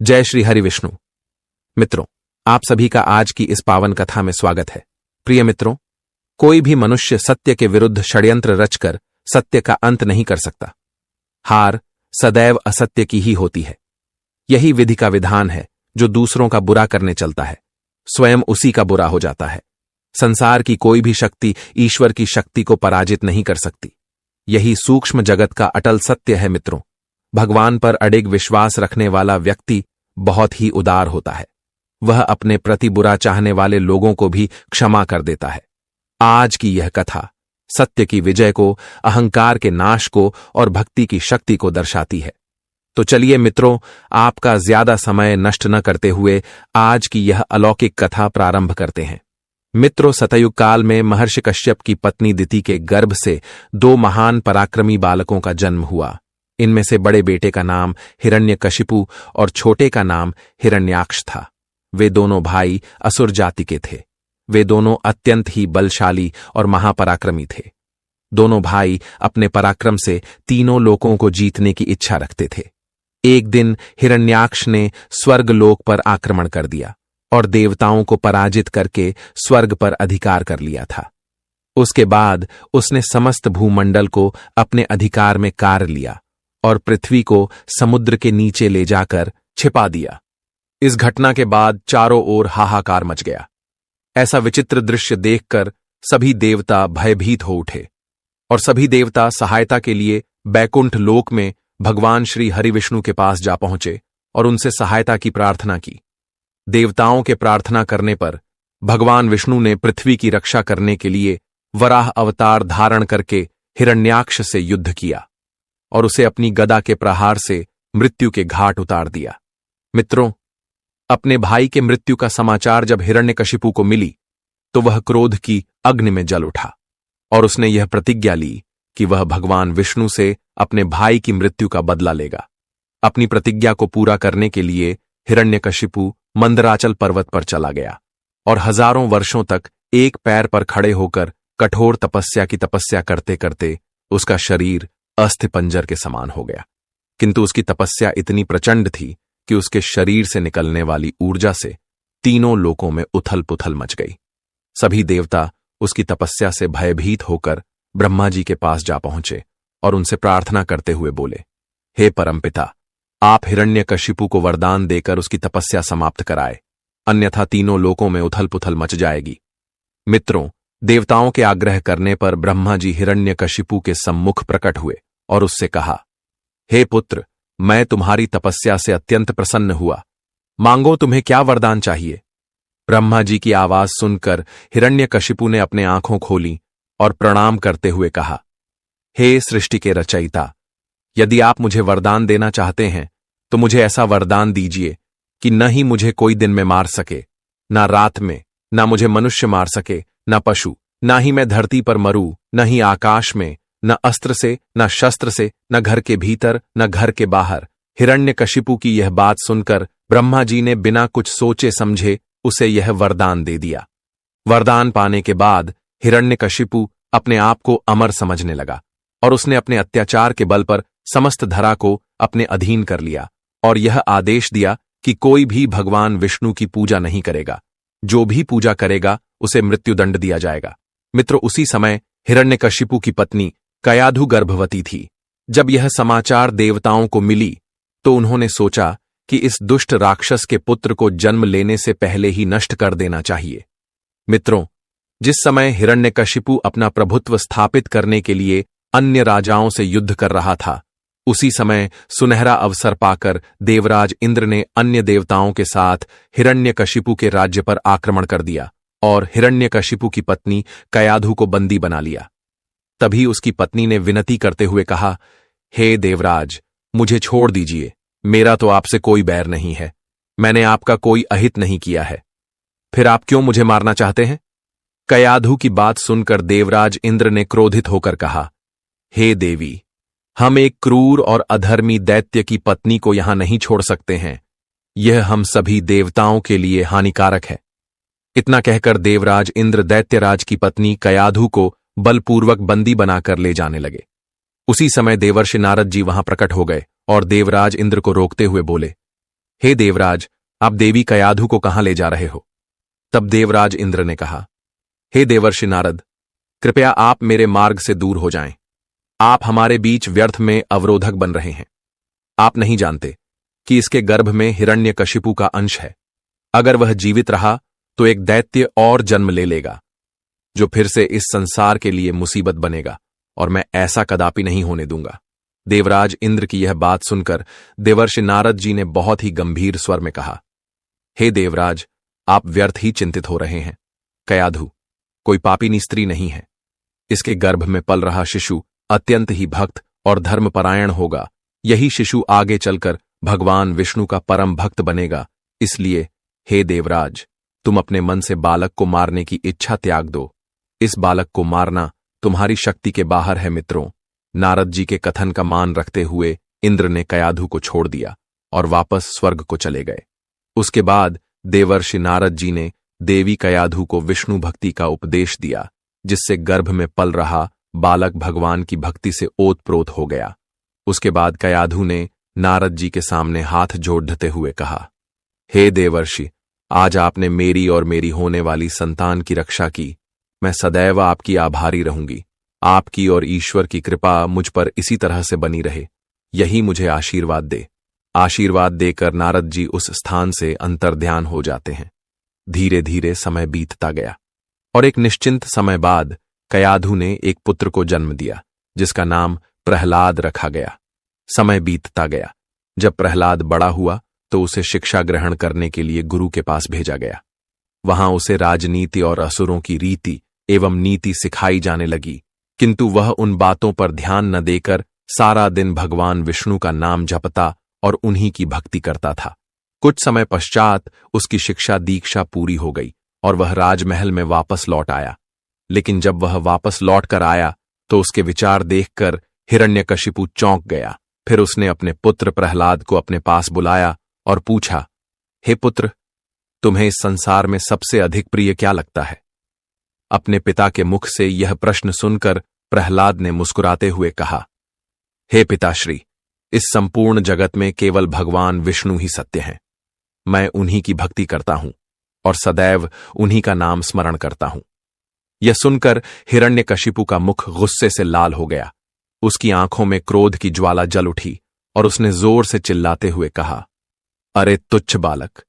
जय श्री हरि विष्णु। मित्रों, आप सभी का आज की इस पावन कथा में स्वागत है। प्रिय मित्रों, कोई भी मनुष्य सत्य के विरुद्ध षड्यंत्र रचकर सत्य का अंत नहीं कर सकता। हार सदैव असत्य की ही होती है। यही विधि का विधान है। जो दूसरों का बुरा करने चलता है, स्वयं उसी का बुरा हो जाता है। संसार की कोई भी शक्ति ईश्वर की शक्ति को पराजित नहीं कर सकती। यही सूक्ष्म जगत का अटल सत्य है। मित्रों, भगवान पर अडिग विश्वास रखने वाला व्यक्ति बहुत ही उदार होता है। वह अपने प्रति बुरा चाहने वाले लोगों को भी क्षमा कर देता है। आज की यह कथा सत्य की विजय को, अहंकार के नाश को और भक्ति की शक्ति को दर्शाती है। तो चलिए मित्रों, आपका ज्यादा समय नष्ट न करते हुए आज की यह अलौकिक कथा प्रारंभ करते हैं। मित्रों, सतयुग काल में महर्षि कश्यप की पत्नी दिति के गर्भ से दो महान पराक्रमी बालकों का जन्म हुआ। इनमें से बड़े बेटे का नाम हिरण्यकशिपु और छोटे का नाम हिरण्याक्ष था। वे दोनों भाई असुर जाति के थे। वे दोनों अत्यंत ही बलशाली और महापराक्रमी थे। दोनों भाई अपने पराक्रम से तीनों लोकों को जीतने की इच्छा रखते थे। एक दिन हिरण्याक्ष ने स्वर्ग लोक पर आक्रमण कर दिया और देवताओं को पराजित करके स्वर्ग पर अधिकार कर लिया था। उसके बाद उसने समस्त भूमंडल को अपने अधिकार में कार लिया और पृथ्वी को समुद्र के नीचे ले जाकर छिपा दिया। इस घटना के बाद चारों ओर हाहाकार मच गया। ऐसा विचित्र दृश्य देखकर सभी देवता भयभीत हो उठे और सभी देवता सहायता के लिए बैकुंठ लोक में भगवान श्री हरि विष्णु के पास जा पहुंचे और उनसे सहायता की प्रार्थना की। देवताओं के प्रार्थना करने पर भगवान विष्णु ने पृथ्वी की रक्षा करने के लिए वराह अवतार धारण करके हिरण्याक्ष से युद्ध किया और उसे अपनी गदा के प्रहार से मृत्यु के घाट उतार दिया। मित्रों, अपने भाई के मृत्यु का समाचार जब हिरण्यकशिपु को मिली तो वह क्रोध की अग्नि में जल उठा और उसने यह प्रतिज्ञा ली कि वह भगवान विष्णु से अपने भाई की मृत्यु का बदला लेगा। अपनी प्रतिज्ञा को पूरा करने के लिए हिरण्यकशिपु मंदराचल पर्वत पर चला गया और हजारों वर्षों तक एक पैर पर खड़े होकर कठोर तपस्या की तपस्या करते करते उसका शरीर अस्थिपंजर के समान हो गया। किंतु उसकी तपस्या इतनी प्रचंड थी कि उसके शरीर से निकलने वाली ऊर्जा से तीनों लोकों में उथल पुथल मच गई। सभी देवता उसकी तपस्या से भयभीत होकर ब्रह्मा जी के पास जा पहुंचे और उनसे प्रार्थना करते हुए बोले, हे परमपिता, आप हिरण्यकशिपु को वरदान देकर उसकी तपस्या समाप्त कराए, अन्यथा तीनों लोकों में उथल पुथल मच जाएगी। मित्रों, देवताओं के आग्रह करने पर ब्रह्मा जी हिरण्यकशिपु के सम्मुख प्रकट हुए और उससे कहा, हे पुत्र, मैं तुम्हारी तपस्या से अत्यंत प्रसन्न हुआ। मांगो, तुम्हें क्या वरदान चाहिए? ब्रह्मा जी की आवाज सुनकर हिरण्यकशिपु ने अपने आंखों खोली और प्रणाम करते हुए कहा, हे सृष्टि के रचयिता, यदि आप मुझे वरदान देना चाहते हैं तो मुझे ऐसा वरदान दीजिए कि न ही मुझे कोई दिन में मार सके, न रात में, न मुझे मनुष्य मार सके, न पशु, न ही मैं धरती पर मरूं, न ही आकाश में, न अस्त्र से, न शस्त्र से, न घर के भीतर, न घर के बाहर। हिरण्यकशिपु की यह बात सुनकर ब्रह्मा जी ने बिना कुछ सोचे समझे उसे यह वरदान दे दिया। वरदान पाने के बाद हिरण्यकशिपु अपने आप को अमर समझने लगा और उसने अपने अत्याचार के बल पर समस्त धरा को अपने अधीन कर लिया और यह आदेश दिया कि कोई भी भगवान विष्णु की पूजा नहीं करेगा। जो भी पूजा करेगा उसे मृत्युदंड दिया जाएगा। मित्रों, उसी समय हिरण्यकशिपु की पत्नी कयाधु गर्भवती थी। जब यह समाचार देवताओं को मिली तो उन्होंने सोचा कि इस दुष्ट राक्षस के पुत्र को जन्म लेने से पहले ही नष्ट कर देना चाहिए। मित्रों, जिस समय हिरण्यकशिपु अपना प्रभुत्व स्थापित करने के लिए अन्य राजाओं से युद्ध कर रहा था, उसी समय सुनहरा अवसर पाकर देवराज इंद्र ने अन्य देवताओं के साथ हिरण्यकशिपु के राज्य पर आक्रमण कर दिया और हिरण्यकशिपु की पत्नी कयाधु को बंदी बना लिया। तभी उसकी पत्नी ने विनती करते हुए कहा, हे देवराज, मुझे छोड़ दीजिए, मेरा तो आपसे कोई बैर नहीं है, मैंने आपका कोई अहित नहीं किया है, फिर आप क्यों मुझे मारना चाहते हैं? कयाधु की बात सुनकर देवराज इंद्र ने क्रोधित होकर कहा, हे देवी, हम एक क्रूर और अधर्मी दैत्य की पत्नी को यहां नहीं छोड़ सकते हैं, यह हम सभी देवताओं के लिए हानिकारक है। इतना कहकर देवराज इंद्र दैत्यराज की पत्नी कयाधु को बलपूर्वक बंदी बनाकर ले जाने लगे। उसी समय देवर्षि नारद जी वहां प्रकट हो गए और देवराज इंद्र को रोकते हुए बोले, हे देवराज, आप देवी कयाधु को कहां ले जा रहे हो? तब देवराज इंद्र ने कहा, हे देवर्षि नारद, कृपया आप मेरे मार्ग से दूर हो जाएं। आप हमारे बीच व्यर्थ में अवरोधक बन रहे हैं। आप नहीं जानते कि इसके गर्भ में हिरण्यकशिपु का अंश है। अगर वह जीवित रहा तो एक दैत्य और जन्म ले लेगा, जो फिर से इस संसार के लिए मुसीबत बनेगा, और मैं ऐसा कदापि नहीं होने दूंगा। देवराज इंद्र की यह बात सुनकर देवर्षि नारद जी ने बहुत ही गंभीर स्वर में कहा, हे देवराज, आप व्यर्थ ही चिंतित हो रहे हैं। कयाधु कोई पापिनी स्त्री नहीं है। इसके गर्भ में पल रहा शिशु अत्यंत ही भक्त और धर्मपरायण होगा। यही शिशु आगे चलकर भगवान विष्णु का परम भक्त बनेगा। इसलिए हे देवराज, तुम अपने मन से बालक को मारने की इच्छा त्याग दो। इस बालक को मारना तुम्हारी शक्ति के बाहर है। मित्रों, नारद जी के कथन का मान रखते हुए इंद्र ने कयाधु को छोड़ दिया और वापस स्वर्ग को चले गए। उसके बाद देवर्षि नारद जी ने देवी कयाधु को विष्णु भक्ति का उपदेश दिया, जिससे गर्भ में पल रहा बालक भगवान की भक्ति से ओतप्रोत हो गया। उसके बाद कयाधु ने नारद जी के सामने हाथ जोड़ते हुए कहा, हे देवर्षि, आज आपने मेरी और मेरी होने वाली संतान की रक्षा की। मैं सदैव आपकी आभारी रहूंगी। आपकी और ईश्वर की कृपा मुझ पर इसी तरह से बनी रहे। यही मुझे आशीर्वाद दे। आशीर्वाद देकर नारद जी उस स्थान से अंतर्ध्यान हो जाते हैं। धीरे धीरे समय बीतता गया और एक निश्चिंत समय बाद कयाधु ने एक पुत्र को जन्म दिया, जिसका नाम प्रहलाद रखा गया। समय बीतता गया। जब प्रहलाद बड़ा हुआ तो उसे शिक्षा ग्रहण करने के लिए गुरु के पास भेजा गया। वहां उसे राजनीति और असुरों की रीति एवं नीति सिखाई जाने लगी, किंतु वह उन बातों पर ध्यान न देकर सारा दिन भगवान विष्णु का नाम जपता और उन्हीं की भक्ति करता था। कुछ समय पश्चात उसकी शिक्षा दीक्षा पूरी हो गई और वह राजमहल में वापस लौट आया। लेकिन जब वह वापस लौट कर आया तो उसके विचार देखकर हिरण्यकशिपु चौंक गया। फिर उसने अपने पुत्र प्रहलाद को अपने पास बुलाया और पूछा, हे पुत्र, तुम्हें इस संसार में सबसे अधिक प्रिय क्या लगता है? अपने पिता के मुख से यह प्रश्न सुनकर प्रहलाद ने मुस्कुराते हुए कहा, हे पिताश्री, इस संपूर्ण जगत में केवल भगवान विष्णु ही सत्य हैं। मैं उन्हीं की भक्ति करता हूं और सदैव उन्हीं का नाम स्मरण करता हूं। यह सुनकर हिरण्यकशिपु का मुख गुस्से से लाल हो गया। उसकी आंखों में क्रोध की ज्वाला जल उठी और उसने जोर से चिल्लाते हुए कहा, अरे तुच्छ बालक,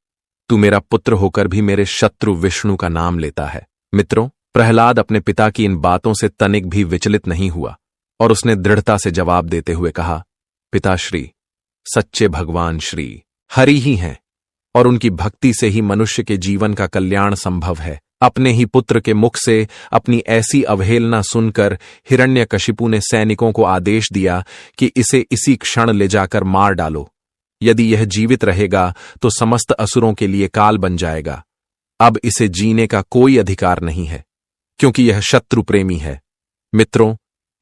तू मेरा पुत्र होकर भी मेरे शत्रु विष्णु का नाम लेता है। मित्रों, प्रहलाद अपने पिता की इन बातों से तनिक भी विचलित नहीं हुआ और उसने दृढ़ता से जवाब देते हुए कहा, पिताश्री, सच्चे भगवान श्री हरि ही हैं और उनकी भक्ति से ही मनुष्य के जीवन का कल्याण संभव है। अपने ही पुत्र के मुख से अपनी ऐसी अवहेलना सुनकर हिरण्यकशिपु ने सैनिकों को आदेश दिया कि इसे इसी क्षण ले जाकर मार डालो। यदि यह जीवित रहेगा तो समस्त असुरों के लिए काल बन जाएगा। अब इसे जीने का कोई अधिकार नहीं है, क्योंकि यह शत्रु प्रेमी है। मित्रों,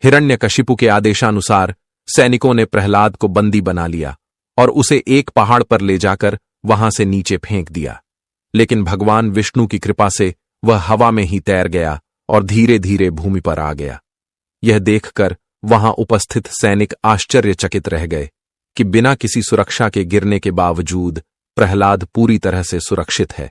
हिरण्यकशिपु के आदेशानुसार सैनिकों ने प्रहलाद को बंदी बना लिया और उसे एक पहाड़ पर ले जाकर वहां से नीचे फेंक दिया। लेकिन भगवान विष्णु की कृपा से वह हवा में ही तैर गया और धीरे धीरे भूमि पर आ गया। यह देखकर वहां उपस्थित सैनिक आश्चर्यचकित रह गए कि बिना किसी सुरक्षा के गिरने के बावजूद प्रहलाद पूरी तरह से सुरक्षित है।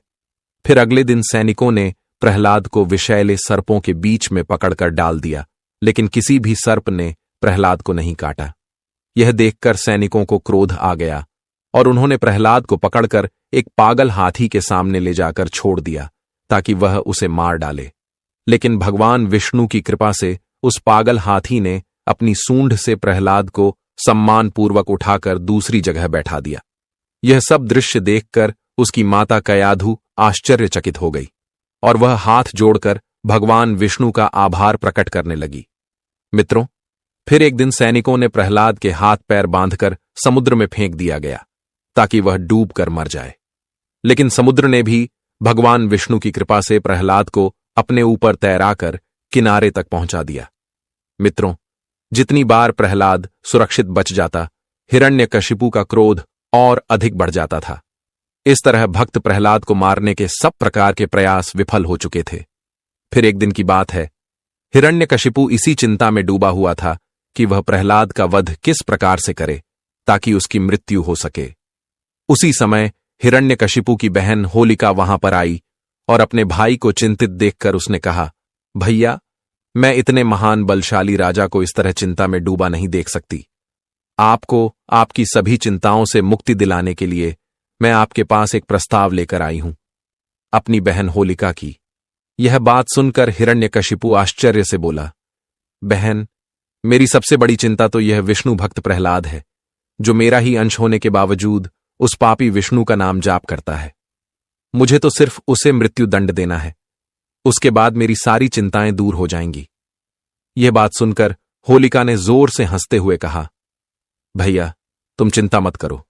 फिर अगले दिन सैनिकों ने प्रहलाद को विषैले सर्पों के बीच में पकड़कर डाल दिया, लेकिन किसी भी सर्प ने प्रहलाद को नहीं काटा। यह देखकर सैनिकों को क्रोध आ गया और उन्होंने प्रहलाद को पकड़कर एक पागल हाथी के सामने ले जाकर छोड़ दिया ताकि वह उसे मार डाले। लेकिन भगवान विष्णु की कृपा से उस पागल हाथी ने अपनी सूंड से प्रहलाद को सम्मानपूर्वक उठाकर दूसरी जगह बैठा दिया। यह सब दृश्य देखकर उसकी माता कयाधु आश्चर्यचकित हो गई और वह हाथ जोड़कर भगवान विष्णु का आभार प्रकट करने लगी। मित्रों, फिर एक दिन सैनिकों ने प्रहलाद के हाथ पैर बांधकर समुद्र में फेंक दिया गया ताकि वह डूब कर मर जाए। लेकिन समुद्र ने भी भगवान विष्णु की कृपा से प्रहलाद को अपने ऊपर तैराकर किनारे तक पहुंचा दिया। मित्रों, जितनी बार प्रहलाद सुरक्षित बच जाता, हिरण्यकशिपु का क्रोध और अधिक बढ़ जाता था। इस तरह भक्त प्रहलाद को मारने के सब प्रकार के प्रयास विफल हो चुके थे। फिर एक दिन की बात है, हिरण्यकशिपु इसी चिंता में डूबा हुआ था कि वह प्रहलाद का वध किस प्रकार से करे ताकि उसकी मृत्यु हो सके। उसी समय हिरण्यकशिपु की बहन होलिका वहां पर आई और अपने भाई को चिंतित देखकर उसने कहा, भैया, मैं इतने महान बलशाली राजा को इस तरह चिंता में डूबा नहीं देख सकती। आपको आपकी सभी चिंताओं से मुक्ति दिलाने के लिए मैं आपके पास एक प्रस्ताव लेकर आई हूं। अपनी बहन होलिका की यह बात सुनकर हिरण्यकशिपु आश्चर्य से बोला, बहन, मेरी सबसे बड़ी चिंता तो यह विष्णु भक्त प्रहलाद है, जो मेरा ही अंश होने के बावजूद उस पापी विष्णु का नाम जाप करता है। मुझे तो सिर्फ उसे मृत्यु दंड देना है, उसके बाद मेरी सारी चिंताएं दूर हो जाएंगी। यह बात सुनकर होलिका ने जोर से हंसते हुए कहा, भैया, तुम चिंता मत करो,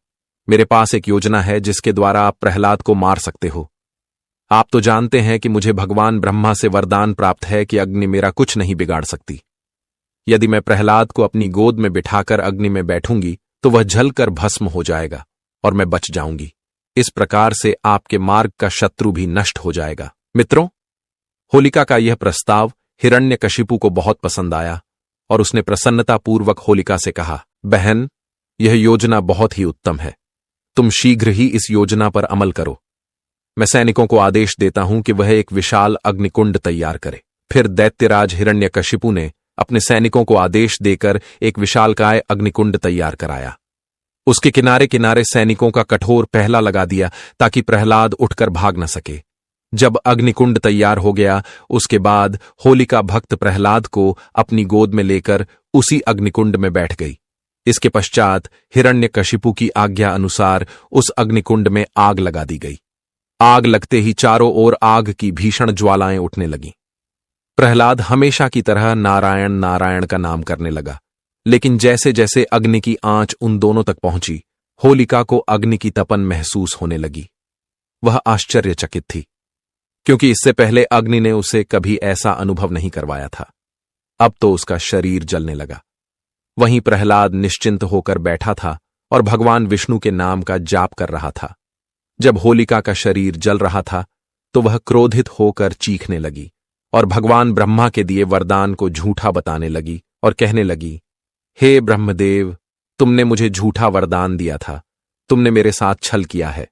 मेरे पास एक योजना है जिसके द्वारा आप प्रहलाद को मार सकते हो। आप तो जानते हैं कि मुझे भगवान ब्रह्मा से वरदान प्राप्त है कि अग्नि मेरा कुछ नहीं बिगाड़ सकती। यदि मैं प्रहलाद को अपनी गोद में बिठाकर अग्नि में बैठूंगी तो वह जलकर भस्म हो जाएगा और मैं बच जाऊंगी। इस प्रकार से आपके मार्ग का शत्रु भी नष्ट हो जाएगा। मित्रों, होलिका का यह प्रस्ताव हिरण्यकशिपु को बहुत पसंद आया और उसने प्रसन्नतापूर्वक होलिका से कहा, बहन, यह योजना बहुत ही उत्तम है। तुम शीघ्र ही इस योजना पर अमल करो। मैं सैनिकों को आदेश देता हूं कि वह एक विशाल अग्निकुंड तैयार करे। फिर दैत्यराज हिरण्यकशिपु ने अपने सैनिकों को आदेश देकर एक विशालकाय अग्निकुंड तैयार कराया। उसके किनारे किनारे सैनिकों का कठोर पहला लगा दिया ताकि प्रहलाद उठकर भाग न सके। जब अग्निकुंड तैयार हो गया, उसके बाद होलिका भक्त प्रहलाद को अपनी गोद में लेकर उसी अग्निकुंड में बैठ गई। इसके पश्चात हिरण्यकशिपु की आज्ञा अनुसार उस अग्निकुंड में आग लगा दी गई। आग लगते ही चारों ओर आग की भीषण ज्वालाएं उठने लगीं। प्रहलाद हमेशा की तरह नारायण नारायण का नाम करने लगा, लेकिन जैसे जैसे अग्नि की आंच उन दोनों तक पहुंची, होलिका को अग्नि की तपन महसूस होने लगी। वह आश्चर्यचकित थी, क्योंकि इससे पहले अग्नि ने उसे कभी ऐसा अनुभव नहीं करवाया था। अब तो उसका शरीर जलने लगा। वहीं प्रहलाद निश्चिंत होकर बैठा था और भगवान विष्णु के नाम का जाप कर रहा था। जब होलिका का शरीर जल रहा था तो वह क्रोधित होकर चीखने लगी और भगवान ब्रह्मा के दिए वरदान को झूठा बताने लगी और कहने लगी, हे ब्रह्मदेव, तुमने मुझे झूठा वरदान दिया था, तुमने मेरे साथ छल किया है।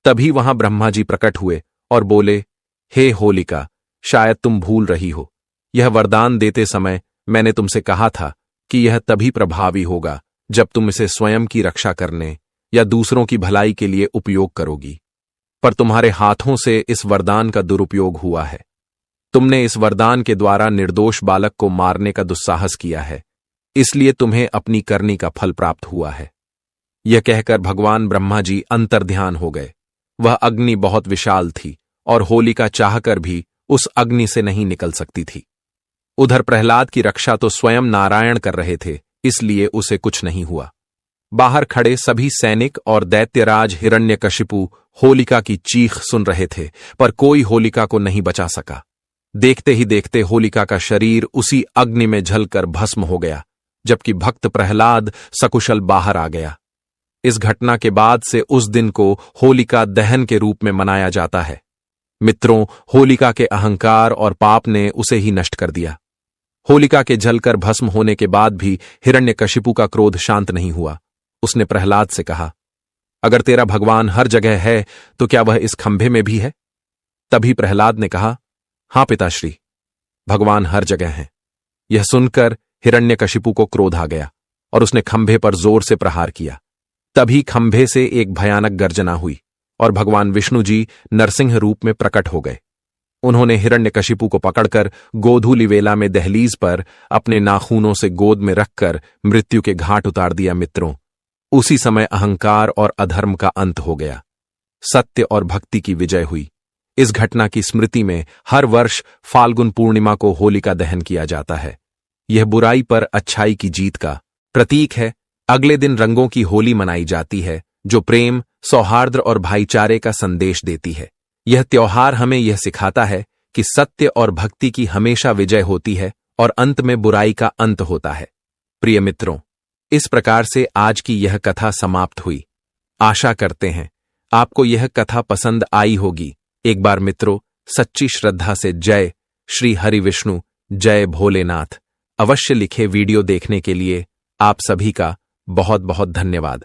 तभी वहां ब्रह्मा जी प्रकट हुए और बोले, हे होलिका, शायद तुम भूल रही हो, यह वरदान देते समय मैंने तुमसे कहा था कि यह तभी प्रभावी होगा जब तुम इसे स्वयं की रक्षा करने या दूसरों की भलाई के लिए उपयोग करोगी। पर तुम्हारे हाथों से इस वरदान का दुरुपयोग हुआ है। तुमने इस वरदान के द्वारा निर्दोष बालक को मारने का दुस्साहस किया है, इसलिए तुम्हें अपनी करनी का फल प्राप्त हुआ है। यह कहकर भगवान ब्रह्मा जी अंतर्ध्यान हो गए। वह अग्नि बहुत विशाल थी और होलिका चाहकर भी उस अग्नि से नहीं निकल सकती थी। उधर प्रहलाद की रक्षा तो स्वयं नारायण कर रहे थे, इसलिए उसे कुछ नहीं हुआ। बाहर खड़े सभी सैनिक और दैत्यराज हिरण्यकशिपु होलिका की चीख सुन रहे थे, पर कोई होलिका को नहीं बचा सका। देखते ही देखते होलिका का शरीर उसी अग्नि में जलकर भस्म हो गया, जबकि भक्त प्रहलाद सकुशल बाहर आ गया। इस घटना के बाद से उस दिन को होलिका दहन के रूप में मनाया जाता है। मित्रों, होलिका के अहंकार और पाप ने उसे ही नष्ट कर दिया। होलिका के जलकर भस्म होने के बाद भी हिरण्यकशिपु का क्रोध शांत नहीं हुआ। उसने प्रहलाद से कहा, अगर तेरा भगवान हर जगह है तो क्या वह इस खंभे में भी है? तभी प्रहलाद ने कहा, हां पिताश्री, भगवान हर जगह हैं। यह सुनकर हिरण्यकशिपु को क्रोध आ गया और उसने खंभे पर जोर से प्रहार किया। तभी खंभे से एक भयानक गर्जना हुई और भगवान विष्णु जी नरसिंह रूप में प्रकट हो गए। उन्होंने हिरण्यकशिपु को पकड़कर गोधूलि वेला में दहलीज पर अपने नाखूनों से गोद में रखकर मृत्यु के घाट उतार दिया। मित्रों, उसी समय अहंकार और अधर्म का अंत हो गया, सत्य और भक्ति की विजय हुई। इस घटना की स्मृति में हर वर्ष फाल्गुन पूर्णिमा को होलिका दहन किया जाता है। यह बुराई पर अच्छाई की जीत का प्रतीक है। अगले दिन रंगों की होली मनाई जाती है, जो प्रेम, सौहार्द और भाईचारे का संदेश देती है। यह त्योहार हमें यह सिखाता है कि सत्य और भक्ति की हमेशा विजय होती है और अंत में बुराई का अंत होता है। प्रिय मित्रों, इस प्रकार से आज की यह कथा समाप्त हुई। आशा करते हैं आपको यह कथा पसंद आई होगी। एक बार मित्रों, सच्ची श्रद्धा से जय श्री हरि विष्णु, जय भोलेनाथ अवश्य लिखे। वीडियो देखने के लिए आप सभी का बहुत बहुत धन्यवाद।